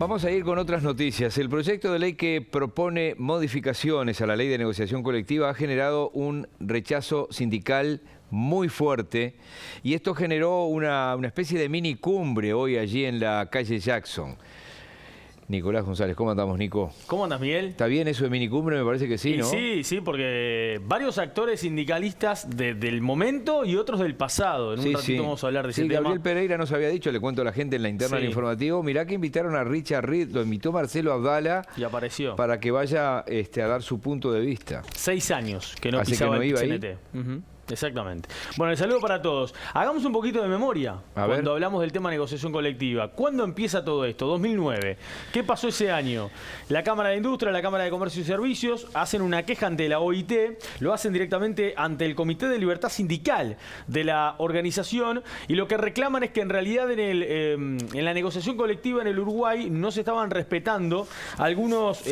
Vamos a ir con otras noticias. El proyecto de ley que propone modificaciones a la ley de negociación colectiva ha generado un rechazo sindical muy fuerte y esto generó una especie de mini cumbre hoy allí en la calle Jackson. Nicolás González, ¿cómo andamos, Nico? ¿Cómo andas, Miguel? ¿Está bien eso de minicumbre? Me parece que sí, ¿no? Sí, porque varios actores sindicalistas del momento y otros del pasado. En un ratito vamos a hablar de ese tema. Gabriel Pereira nos había dicho, le cuento a la gente en la interna del informativo, mirá que invitaron a Richard Reed, lo invitó Marcelo Abdala. Y apareció. Para que vaya a dar su punto de vista. 6 años que no pisaba el CNT. Exactamente. Bueno, el saludo para todos. Hagamos un poquito de memoria cuando hablamos del tema de negociación colectiva. ¿Cuándo empieza todo esto? 2009. ¿Qué pasó ese año? La Cámara de Industria, la Cámara de Comercio y Servicios hacen una queja ante la OIT, lo hacen directamente ante el Comité de Libertad Sindical de la organización y lo que reclaman es que en realidad en la negociación colectiva en el Uruguay no se estaban respetando algunos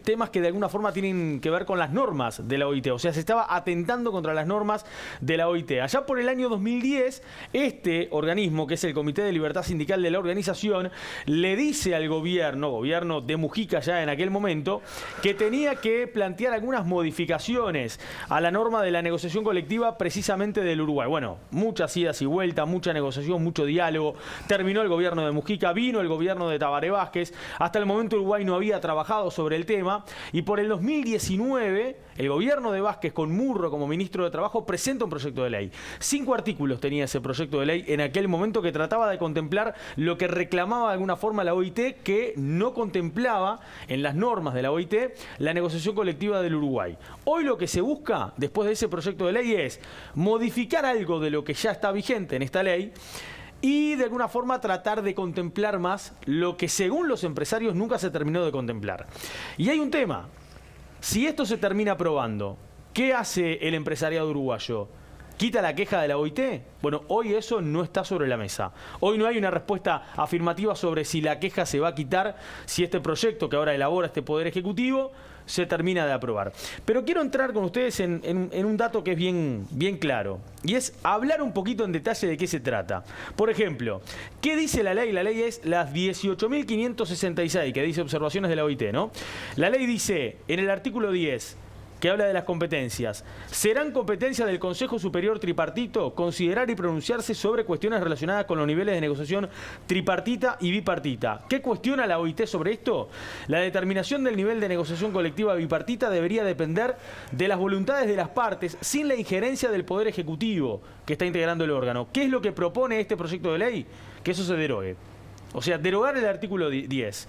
temas que de alguna forma tienen que ver con las normas de la OIT. O sea, se estaba atentando contra las normas de la OIT. Allá por el año 2010, este organismo, que es el Comité de Libertad Sindical de la organización, le dice al gobierno de Mujica ya en aquel momento, que tenía que plantear algunas modificaciones a la norma de la negociación colectiva precisamente del Uruguay. Bueno, muchas idas y vueltas, mucha negociación, mucho diálogo. Terminó el gobierno de Mujica, vino el gobierno de Tabaré Vázquez. Hasta el momento Uruguay no había trabajado sobre el tema y por el 2019 el gobierno de Vázquez con Murro como ministro de Trabajo presenta un proyecto de ley. 5 artículos tenía ese proyecto de ley en aquel momento que trataba de contemplar lo que reclamaba de alguna forma la OIT, que no contemplaba en las normas de la OIT la negociación colectiva del Uruguay. Hoy lo que se busca después de ese proyecto de ley es modificar algo de lo que ya está vigente en esta ley y de alguna forma tratar de contemplar más lo que según los empresarios nunca se terminó de contemplar. Y hay un tema. Si esto se termina aprobando, ¿qué hace el empresariado uruguayo? ¿Quita la queja de la OIT? Bueno, hoy eso no está sobre la mesa. Hoy no hay una respuesta afirmativa sobre si la queja se va a quitar, si este proyecto que ahora elabora este Poder Ejecutivo se termina de aprobar. Pero quiero entrar con ustedes en un dato que es bien claro. Y es hablar un poquito en detalle de qué se trata. Por ejemplo, ¿qué dice la ley? La ley es la 18.566, que dice observaciones de la OIT, ¿no? La ley dice, en el artículo 10... que habla de las competencias. Serán competencia del Consejo Superior Tripartito considerar y pronunciarse sobre cuestiones relacionadas con los niveles de negociación tripartita y bipartita. ¿Qué cuestiona la OIT sobre esto? La determinación del nivel de negociación colectiva bipartita debería depender de las voluntades de las partes sin la injerencia del Poder Ejecutivo que está integrando el órgano. ¿Qué es lo que propone este proyecto de ley? Que eso se derogue. O sea, derogar el artículo 10.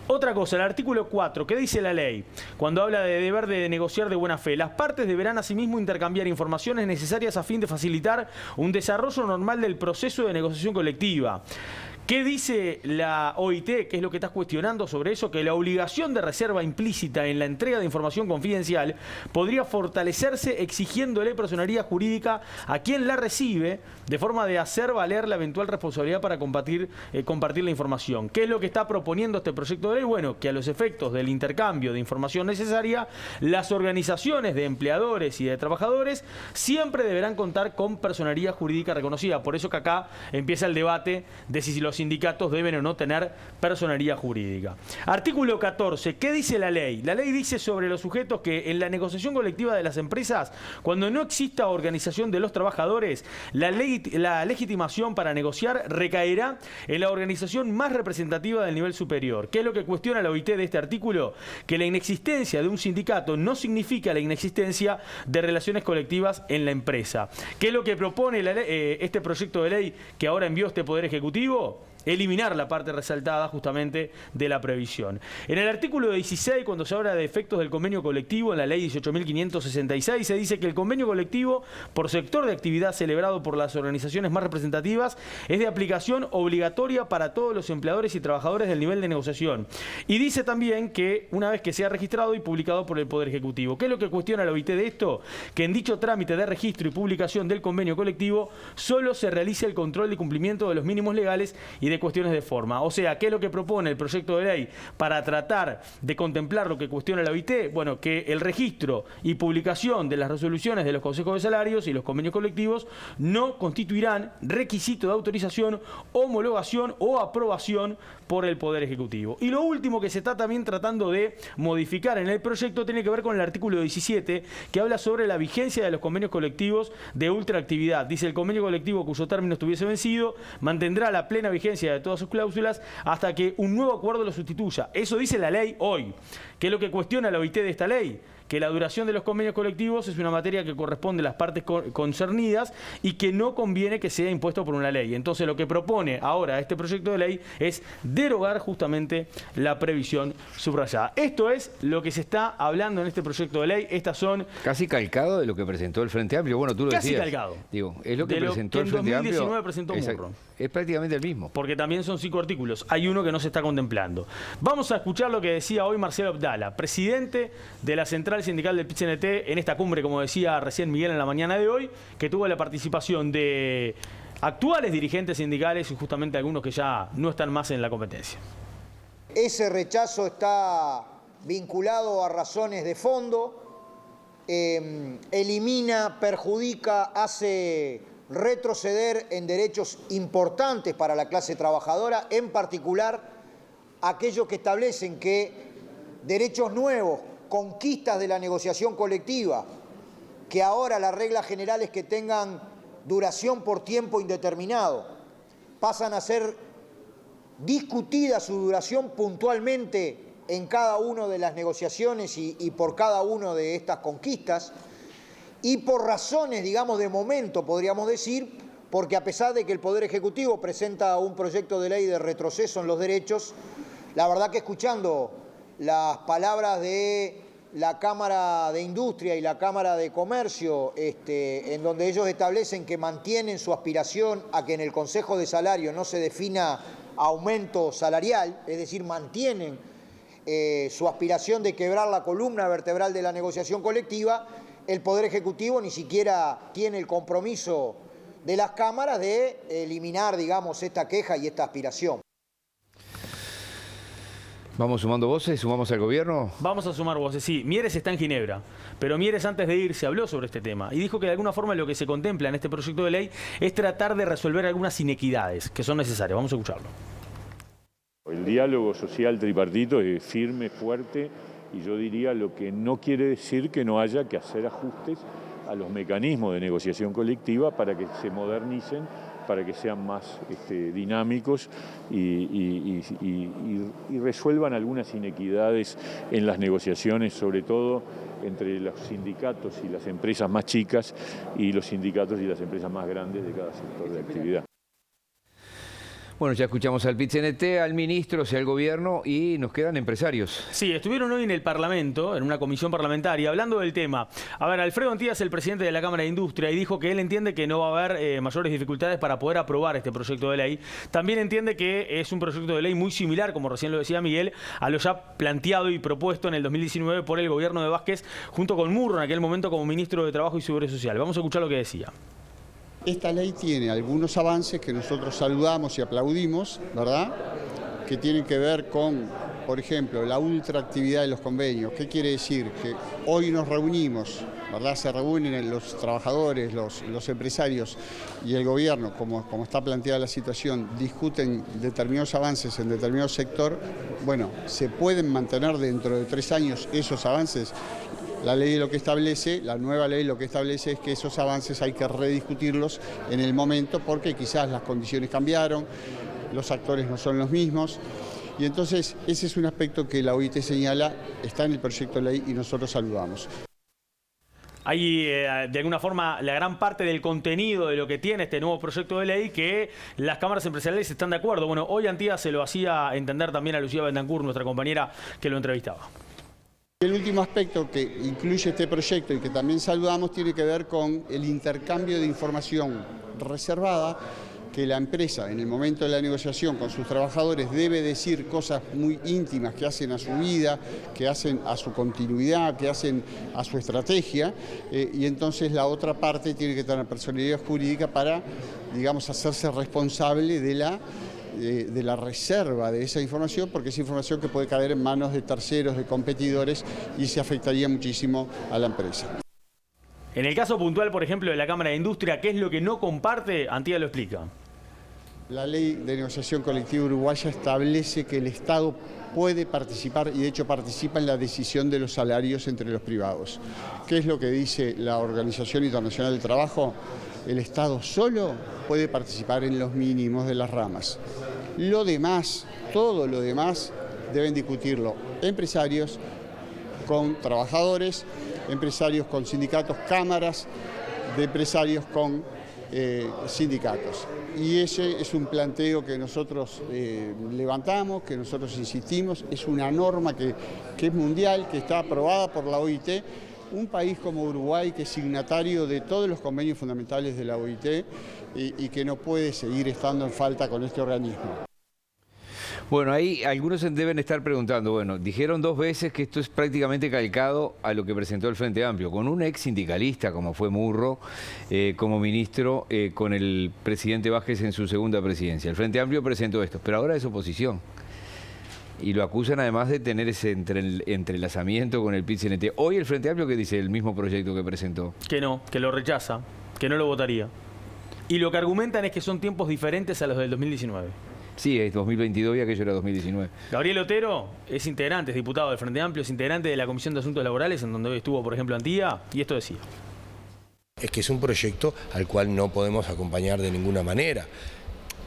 Otra cosa, el artículo 4, ¿qué dice la ley? Cuando habla de deber de negociar de buena fe, las partes deberán asimismo intercambiar informaciones necesarias a fin de facilitar un desarrollo normal del proceso de negociación colectiva. ¿Qué dice la OIT? ¿Qué es lo que estás cuestionando sobre eso? Que la obligación de reserva implícita en la entrega de información confidencial podría fortalecerse exigiéndole personería jurídica a quien la recibe de forma de hacer valer la eventual responsabilidad para compartir la información. ¿Qué es lo que está proponiendo este proyecto de ley? Bueno, que a los efectos del intercambio de información necesaria, las organizaciones de empleadores y de trabajadores siempre deberán contar con personería jurídica reconocida. Por eso que acá empieza el debate de si los sindicatos deben o no tener personería jurídica. Artículo 14. ¿Qué dice la ley? La ley dice sobre los sujetos que en la negociación colectiva de las empresas, cuando no exista organización de los trabajadores, la legitimación para negociar recaerá en la organización más representativa del nivel superior. ¿Qué es lo que cuestiona la OIT de este artículo? Que la inexistencia de un sindicato no significa la inexistencia de relaciones colectivas en la empresa. ¿Qué es lo que propone este proyecto de ley que ahora envió este Poder Ejecutivo? Eliminar la parte resaltada justamente de la previsión. En el artículo 16, cuando se habla de efectos del convenio colectivo, en la ley 18.566, se dice que el convenio colectivo por sector de actividad celebrado por las organizaciones más representativas es de aplicación obligatoria para todos los empleadores y trabajadores del nivel de negociación. Y dice también que una vez que sea registrado y publicado por el Poder Ejecutivo. ¿Qué es lo que cuestiona la OIT de esto? Que en dicho trámite de registro y publicación del convenio colectivo solo se realice el control de cumplimiento de los mínimos legales y de de cuestiones de forma. O sea, ¿qué es lo que propone el proyecto de ley para tratar de contemplar lo que cuestiona la OIT? Bueno, que el registro y publicación de las resoluciones de los consejos de salarios y los convenios colectivos no constituirán requisito de autorización, homologación o aprobación por el Poder Ejecutivo. Y lo último que se está también tratando de modificar en el proyecto tiene que ver con el artículo 17, que habla sobre la vigencia de los convenios colectivos de ultraactividad. Dice: el convenio colectivo cuyo término estuviese vencido mantendrá la plena vigencia de todas sus cláusulas hasta que un nuevo acuerdo lo sustituya. Eso dice la ley hoy. ¿Qué es lo que cuestiona la OIT de esta ley? Que la duración de los convenios colectivos es una materia que corresponde a las partes concernidas y que no conviene que sea impuesto por una ley. Entonces, lo que propone ahora este proyecto de ley es derogar justamente la previsión subrayada. Esto es lo que se está hablando en este proyecto de ley. Estas son... Casi calcado de lo que presentó el Frente Amplio. Bueno, tú lo decías. Casi calcado. Digo, es lo que presentó el Frente Amplio. En 2019 presentó Murro. Es prácticamente el mismo. Porque también son 5 artículos. Hay uno que no se está contemplando. Vamos a escuchar lo que decía hoy Marcelo Abdala, presidente de la Central Sindical del PIT-CNT, en esta cumbre, como decía recién Miguel en la mañana de hoy, que tuvo la participación de actuales dirigentes sindicales y justamente algunos que ya no están más en la competencia. Ese rechazo está vinculado a razones de fondo, elimina, perjudica, hace retroceder en derechos importantes para la clase trabajadora, en particular aquellos que establecen que derechos nuevos, conquistas de la negociación colectiva, que ahora la regla general es que tengan duración por tiempo indeterminado, pasan a ser discutida su duración puntualmente en cada una de las negociaciones y por cada una de estas conquistas, y por razones, digamos, de momento, podríamos decir, porque a pesar de que el Poder Ejecutivo presenta un proyecto de ley de retroceso en los derechos, la verdad que escuchando las palabras de la Cámara de Industria y la Cámara de Comercio, en donde ellos establecen que mantienen su aspiración a que en el Consejo de Salario no se defina aumento salarial, es decir, mantienen su aspiración de quebrar la columna vertebral de la negociación colectiva, el Poder Ejecutivo ni siquiera tiene el compromiso de las cámaras de eliminar, digamos, esta queja y esta aspiración. ¿Vamos sumando voces? ¿Sumamos al gobierno? Vamos a sumar voces, sí. Mieres está en Ginebra, pero Mieres antes de irse habló sobre este tema y dijo que de alguna forma lo que se contempla en este proyecto de ley es tratar de resolver algunas inequidades que son necesarias. Vamos a escucharlo. El diálogo social tripartito es firme, fuerte, y yo diría lo que no quiere decir que no haya que hacer ajustes a los mecanismos de negociación colectiva para que se modernicen, para que sean más dinámicos y resuelvan algunas inequidades en las negociaciones, sobre todo entre los sindicatos y las empresas más chicas y los sindicatos y las empresas más grandes de cada sector de actividad. Bueno, ya escuchamos al PIT-CNT, al ministro, o sea, al gobierno, y nos quedan empresarios. Sí, estuvieron hoy en el Parlamento, en una comisión parlamentaria, hablando del tema. A ver, Alfredo Antías, el presidente de la Cámara de Industria, y dijo que él entiende que no va a haber mayores dificultades para poder aprobar este proyecto de ley. También entiende que es un proyecto de ley muy similar, como recién lo decía Miguel, a lo ya planteado y propuesto en el 2019 por el gobierno de Vázquez, junto con Murro, en aquel momento como ministro de Trabajo y Seguridad Social. Vamos a escuchar lo que decía. Esta ley tiene algunos avances que nosotros saludamos y aplaudimos, ¿verdad? Que tienen que ver con, por ejemplo, la ultraactividad de los convenios. ¿Qué quiere decir? Que hoy nos reunimos, ¿verdad? Se reúnen los trabajadores, los empresarios y el gobierno, como está planteada la situación, discuten determinados avances en determinado sector. Bueno, se pueden mantener dentro de 3 años esos avances. La ley lo que establece, la nueva ley lo que establece es que esos avances hay que rediscutirlos en el momento porque quizás las condiciones cambiaron, los actores no son los mismos. Y entonces ese es un aspecto que la OIT señala, está en el proyecto de ley y nosotros saludamos. Hay, de alguna forma, la gran parte del contenido de lo que tiene este nuevo proyecto de ley que las cámaras empresariales están de acuerdo. Bueno, hoy Antías se lo hacía entender también a Lucía Bentancur, nuestra compañera que lo entrevistaba. El último aspecto que incluye este proyecto y que también saludamos tiene que ver con el intercambio de información reservada que la empresa en el momento de la negociación con sus trabajadores debe decir cosas muy íntimas que hacen a su vida, que hacen a su continuidad, que hacen a su estrategia y entonces la otra parte tiene que tener personalidad jurídica para, digamos, hacerse responsable de la de la reserva de esa información, porque es información que puede caer en manos de terceros, de competidores, y se afectaría muchísimo a la empresa. En el caso puntual, por ejemplo, de la Cámara de Industria, ¿qué es lo que no comparte? Antía lo explica. La ley de negociación colectiva uruguaya establece que el Estado puede participar, y de hecho participa en la decisión de los salarios entre los privados. ¿Qué es lo que dice la Organización Internacional del Trabajo? El Estado solo puede participar en los mínimos de las ramas. Lo demás, todo lo demás, deben discutirlo empresarios con trabajadores, empresarios con sindicatos, cámaras de empresarios con sindicatos. Y ese es un planteo que nosotros levantamos, que nosotros insistimos. Es una norma que es mundial, que está aprobada por la OIT. Un país como Uruguay, que es signatario de todos los convenios fundamentales de la OIT y que no puede seguir estando en falta con este organismo. Bueno, ahí algunos se deben estar preguntando, bueno, dijeron 2 veces que esto es prácticamente calcado a lo que presentó el Frente Amplio, con un ex sindicalista como fue Murro, como ministro, con el presidente Vázquez en su segunda presidencia. El Frente Amplio presentó esto, pero ahora es oposición. Y lo acusan además de tener ese entrelazamiento con el PIT-CNT. Hoy el Frente Amplio, ¿qué dice el mismo proyecto que presentó? Que no, que lo rechaza, que no lo votaría. Y lo que argumentan es que son tiempos diferentes a los del 2019. Sí, es 2022 y aquello era 2019. Gabriel Otero es integrante, es diputado del Frente Amplio, es integrante de la Comisión de Asuntos Laborales, en donde hoy estuvo, por ejemplo, Antía, y esto decía. Es que es un proyecto al cual no podemos acompañar de ninguna manera.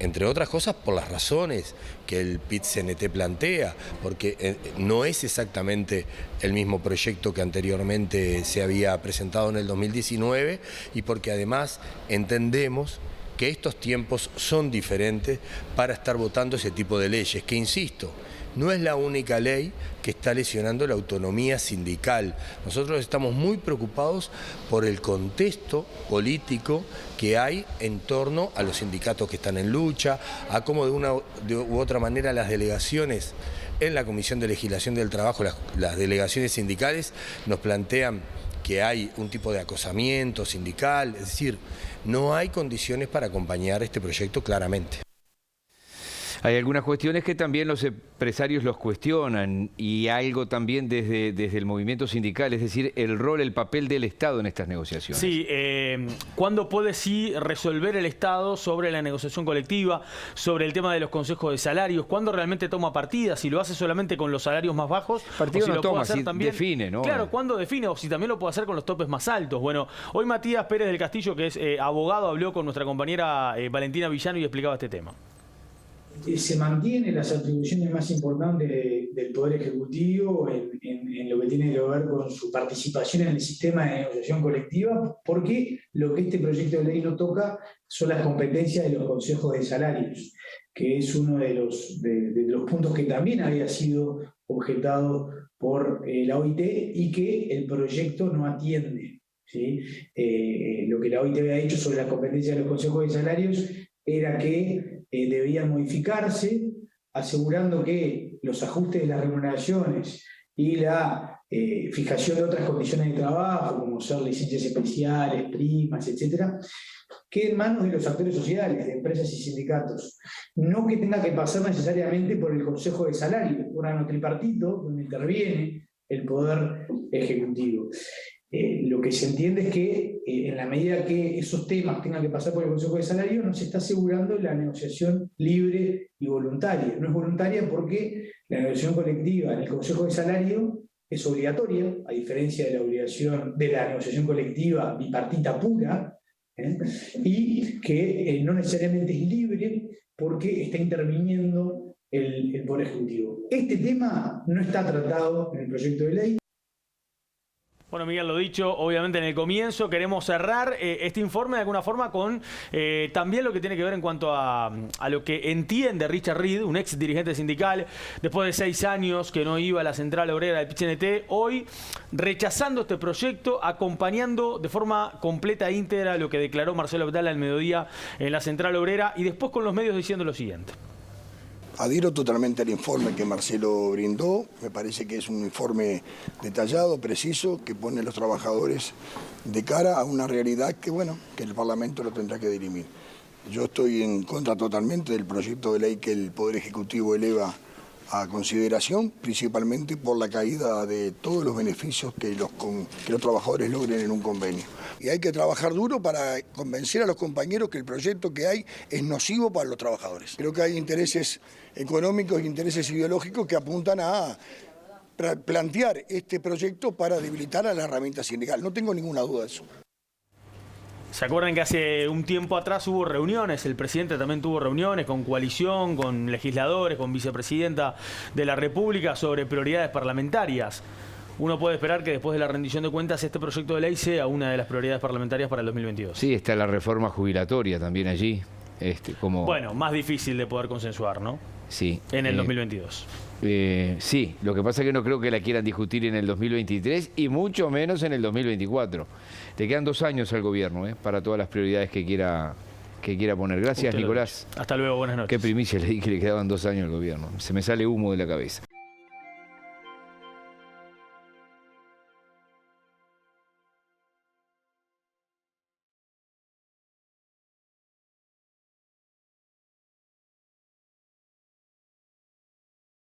Entre otras cosas por las razones que el PIT-CNT plantea, porque no es exactamente el mismo proyecto que anteriormente se había presentado en el 2019 y porque además entendemos que estos tiempos son diferentes para estar votando ese tipo de leyes, que insisto, no es la única ley que está lesionando la autonomía sindical. Nosotros estamos muy preocupados por el contexto político que hay en torno a los sindicatos que están en lucha, a cómo de una u otra manera las delegaciones en la Comisión de Legislación del Trabajo, las delegaciones sindicales nos plantean que hay un tipo de acosamiento sindical, es decir, no hay condiciones para acompañar este proyecto claramente. Hay algunas cuestiones que también los empresarios los cuestionan y algo también desde el movimiento sindical, es decir, el rol, el papel del Estado en estas negociaciones. Sí, ¿cuándo puede sí resolver el Estado sobre la negociación colectiva, sobre el tema de los consejos de salarios? ¿Cuándo realmente toma partida? Si lo hace solamente con los salarios más bajos, partido o si no lo toma, puede hacer si también, define, ¿no? Claro, ¿cuándo define? O si también lo puede hacer con los topes más altos. Bueno, hoy Matías Pérez del Castillo, que es abogado, habló con nuestra compañera Valentina Villano y explicaba este tema. Se mantienen las atribuciones más importantes del Poder Ejecutivo en lo que tiene que ver con su participación en el sistema de negociación colectiva, porque lo que este proyecto de ley no toca son las competencias de los consejos de salarios, que es uno de los puntos que también había sido objetado por la OIT y que el proyecto no atiende, ¿sí? Lo que la OIT había dicho sobre las competencias de los consejos de salarios era que debían modificarse, asegurando que los ajustes de las remuneraciones y la fijación de otras condiciones de trabajo, como ser licencias especiales, primas, etcétera, queden en manos de los actores sociales, de empresas y sindicatos. No que tenga que pasar necesariamente por el Consejo de Salario, un órgano tripartito donde interviene el Poder Ejecutivo. Lo que se entiende es que en la medida que esos temas tengan que pasar por el Consejo de Salario, no se está asegurando la negociación libre y voluntaria. No es voluntaria porque la negociación colectiva en el Consejo de Salario es obligatoria, a diferencia de la obligación de la negociación colectiva bipartita pura, y que no necesariamente es libre porque está interviniendo el Poder Ejecutivo. Este tema no está tratado en el proyecto de ley. Bueno, Miguel, lo dicho, obviamente en el comienzo queremos cerrar este informe de alguna forma con también lo que tiene que ver en cuanto a lo que entiende Richard Reed, un ex dirigente sindical, después de 6 años que no iba a la central obrera del PIT-CNT, hoy rechazando este proyecto, acompañando de forma completa e íntegra lo que declaró Marcelo Abdala al mediodía en la central obrera y después con los medios diciendo lo siguiente. Adhiero totalmente al informe que Marcelo brindó, me parece que es un informe detallado, preciso, que pone a los trabajadores de cara a una realidad que, bueno, que el Parlamento lo tendrá que dirimir. Yo estoy en contra totalmente del proyecto de ley que el Poder Ejecutivo eleva a consideración, principalmente por la caída de todos los beneficios que los trabajadores logren en un convenio. Y hay que trabajar duro para convencer a los compañeros que el proyecto que hay es nocivo para los trabajadores. Creo que hay intereses económicos e intereses ideológicos que apuntan a plantear este proyecto para debilitar a la herramienta sindical. No tengo ninguna duda de eso. ¿Se acuerdan que hace un tiempo atrás hubo reuniones? El presidente también tuvo reuniones con coalición, con legisladores, con vicepresidenta de la República sobre prioridades parlamentarias. Uno puede esperar que después de la rendición de cuentas este proyecto de ley sea una de las prioridades parlamentarias para el 2022. Sí, está la reforma jubilatoria también allí. Bueno, más difícil de poder consensuar, ¿no? Sí. En el 2022. Sí, lo que pasa es que no creo que la quieran discutir en el 2023 y mucho menos en el 2024. Le quedan 2 años al gobierno para todas las prioridades que quiera poner. Gracias, Nicolás. Hasta luego, buenas noches. Qué primicia le di que le quedaban 2 años al gobierno. Se me sale humo de la cabeza.